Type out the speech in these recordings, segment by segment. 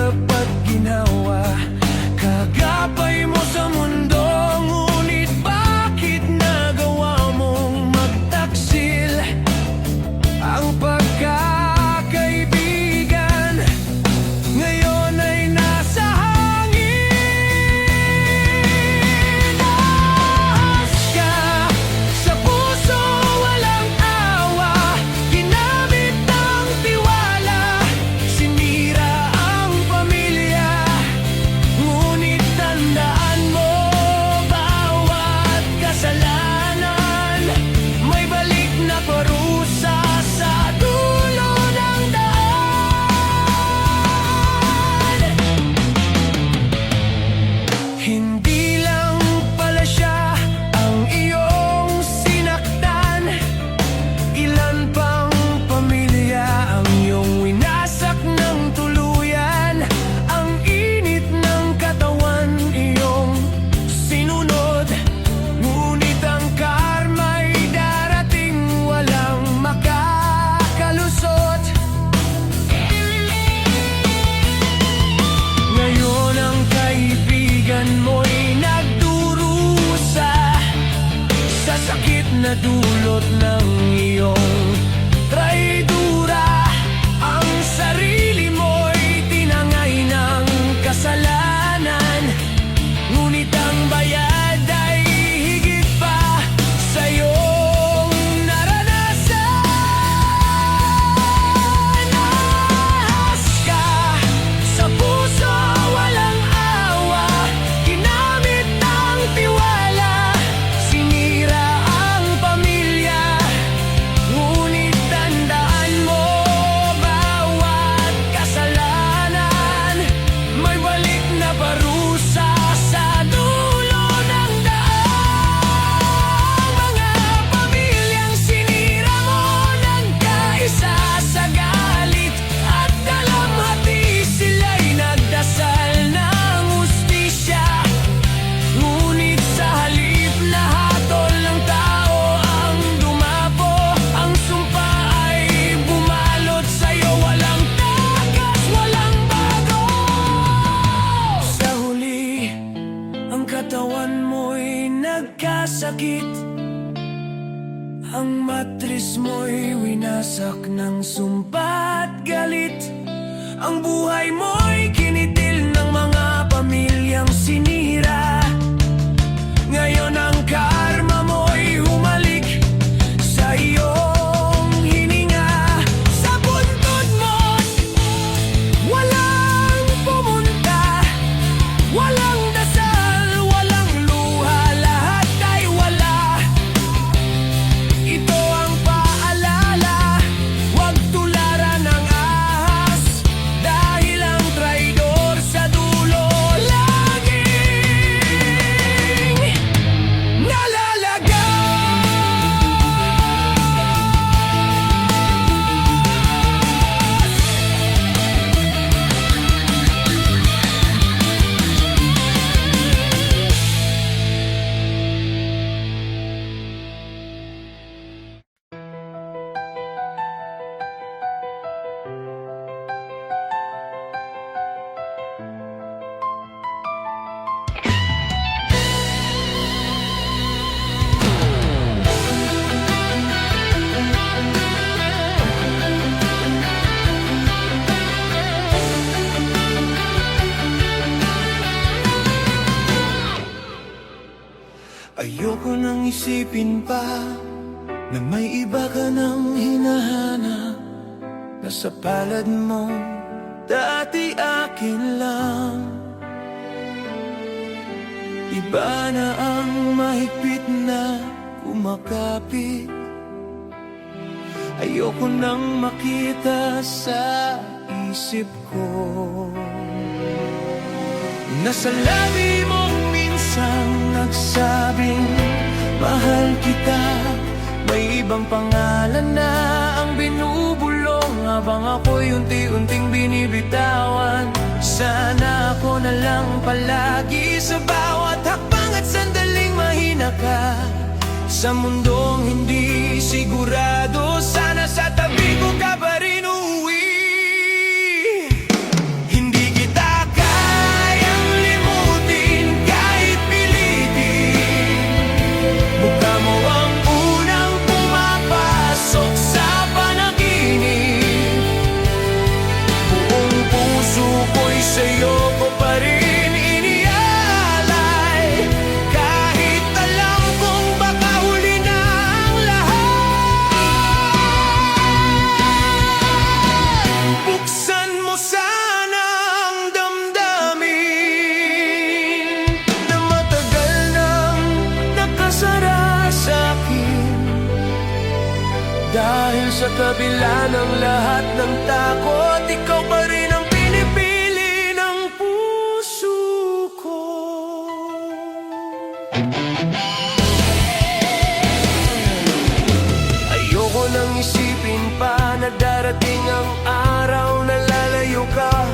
dapat ginawa. Kagapay mo sa mundo, ngunit bakit nagawa mong magtaksil ang pagkakaibigan? Ngayon ay nasa hangin. Ahas ka sa puso, walang awa. Ginamit ang tiwala, sinira ang pamilya. Ngunit tandaan mo, bawat kasalanan may balik na parusa sa dulo ng daan. Hindi lang pala siya ang iyong sinaktan, ilan pang pamilya ang iyong winasak ng tuluyan. Ang init ng katawan iyong sinunod, ngunit ang karma'y darating, walang makakalusot. Ngayon ang kaibigan mo'y nagdurusa sa sakit na dulot ng iyong traidura. Ang sarili mo'y tinangay ng kasalanan, ngunit ang bayad ay higit pa sa iyong naranasan. Ahas ka sa puso, walang awa. Ginamit ang tiwala, sinira ang pamilya. Ngunit tandaan mo, bawat kasalanan may balik na parusa sa dulo ng daan. Mga pamilyang sinira mo, nagkaisa sa galit at dalamhati. Sila'y nagdasal ng hustisya, ngunit sa halip na hatol ng tao ang dumapo, ang sumpa ay bumalot sa'yo. Walang takas, walang bago. Sa huli, ang katawan mo'y nagkasakit, ang matris mo'y winasak ng sumpa at galit. Ang buhay mo'y kinitil ng mga pamilyang sinira. Ngayon ang karma mo'y humalik sa iyong hininga. Sa buntod mo't walang pumunta, walang dasal, walang luha, lahat ay wala. Ito ang paalala, huwag tularan ng ahas, dahil ang traidor sa dulo laging nalalagas. Ayoko nang isipin pa na may iba ka nang hinahanap, na sa palad mo dati akin lang. Iba na ang mahigpit na kumakapit, ayoko nang makita sa isip ko. Nasa labi mong minsang nagsabing mahal kita, may ibang pangalan na ang binubulong, habang ako'y unti-unting binibitawan. Sana ako na lang palagi sa bawat hakbang at sandaling mahina ka. Sa mundong hindi sigurado, sana sa tabi ko ka pa rin uuwi. Hindi kita Sa kabila ng lahat ng takot, ikaw pa rin ang pinipili ng puso ko. Ayoko nang isipin pa na darating ang araw na lalayo ka.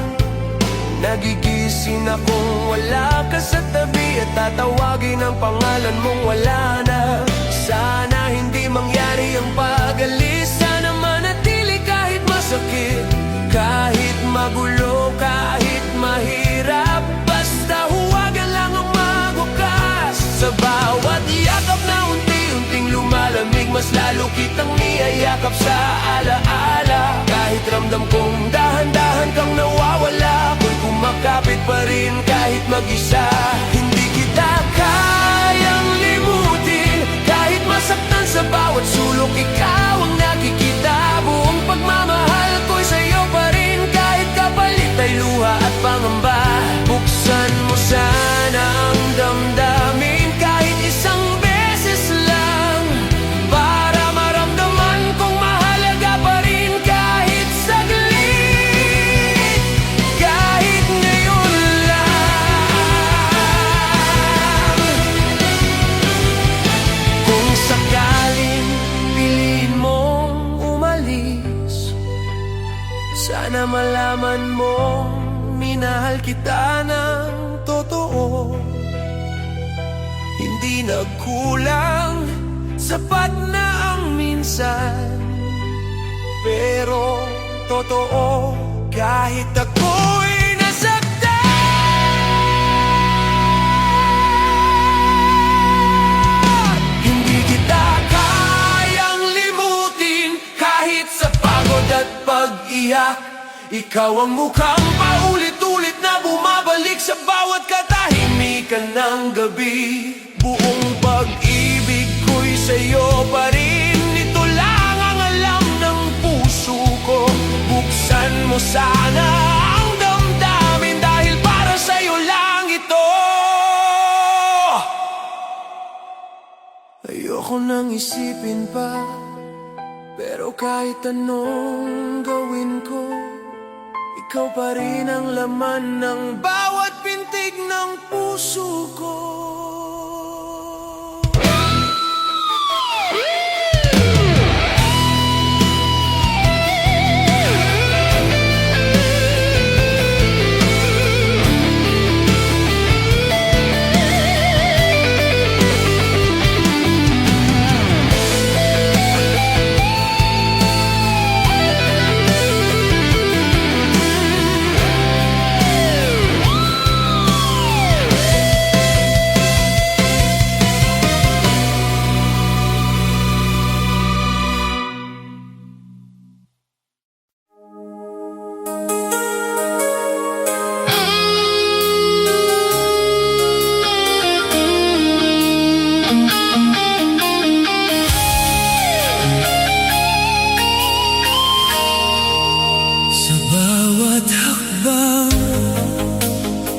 Nagigising akong wala ka sa tabi at tatawagin ang pangalan mong wala na. Sana hindi mangyari ang pag-alis, sana manatili kahit masakit, kahit magulo, kahit mahirap. Basta huwagan lang ang magwakas. Sa bawat yakap na unti-unting lumalamig, mas lalo kitang niyayakap sa alaala. Kahit ramdam kong dahan-dahan kang nawawala, ako'y kumakapit pa rin kahit mag-isa. Hindi kita kayang limutin, kahit masaktan sa bawat sulok, ikaw ang nakikita. Buong pagmamahal ko'y sa'yo pa rin, kahit kapalit ay luha at pangamba. Buksan mo sana ang damdamin, kahit isang beses lang, para maramdaman kong mahalaga pa rin kahit saglit, kahit ngayon lang. Kung sakaling piliin mong umalis, sana malaman mong minahal kita ng totoo. Hindi nagkulang, sapat na ang minsan, pero totoo kahit ako'y nasaktan. Hindi kita kayang limutin, kahit sa pagod at pag-iyak. Ikaw ang mukhang paulit-ulit na bumabalik sa bawat katahimikan ng gabi. Buong pag-ibig ko'y sa'yo pa rin, ito lang ang alam ng puso ko. Buksan mo sana ang damdamin, dahil para sa'yo lang ito. Ayoko nang isipin pa, pero kahit anong gawin ko, ikaw pa rin ang laman ng bawat pintig ng puso ko.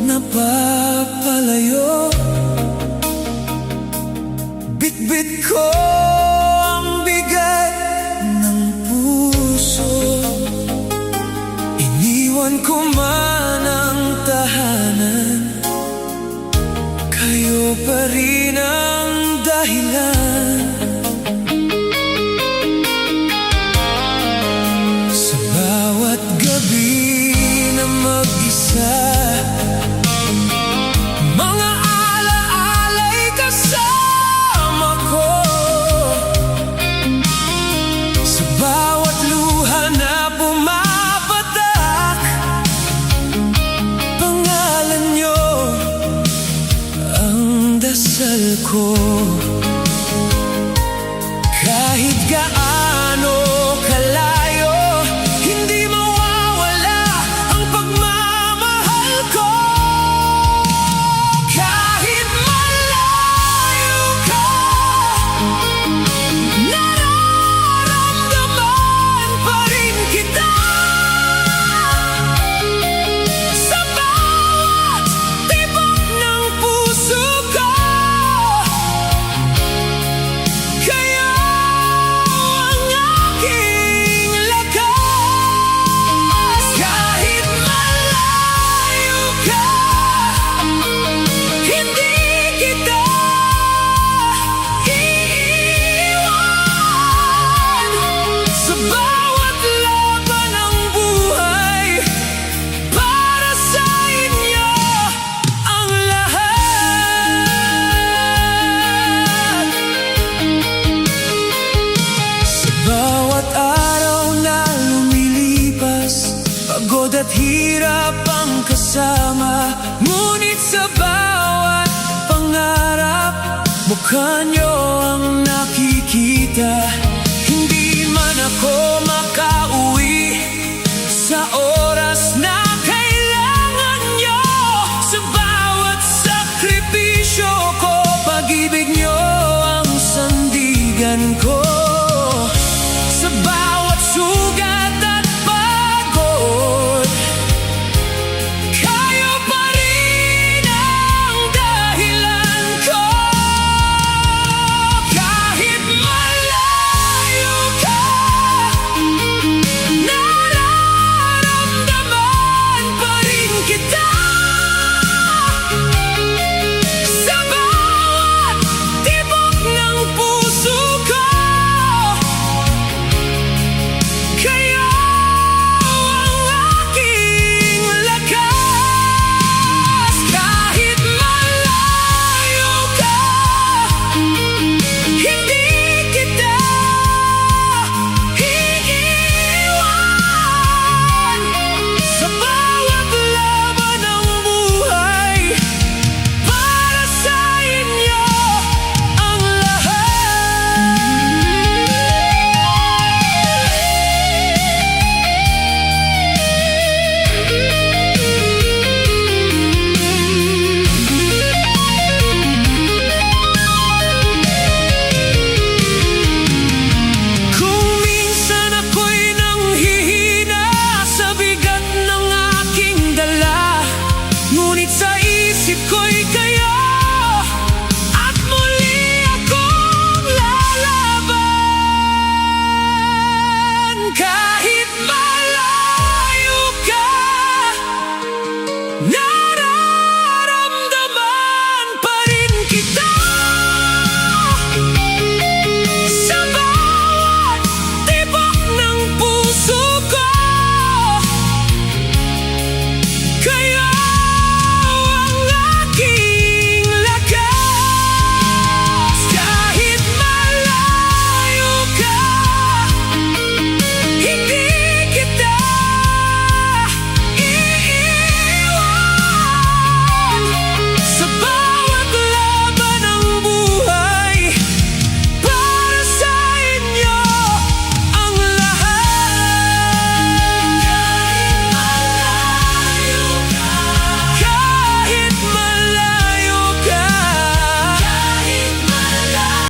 Napapalayo, bitbit ko ang bigat ng puso. Iniwan ko man ang tahanan, kayo pa rin ang dahilan. Sa bawat gabi na mag-isa, mga alaala'y kasama ko. Sa bawat luha na pumapatak, pangalan nyo ang dasal ko. Kahit gaano kalayo, hindi mawawala ang pagmamahal ko. Kahit malayo ka, nararamdaman pa rin kita. Sa bawat tibok ng puso ko, Pagod at hirap ang kasama, ngunit sa bawat pangarap, mukha nyo ang nakikita.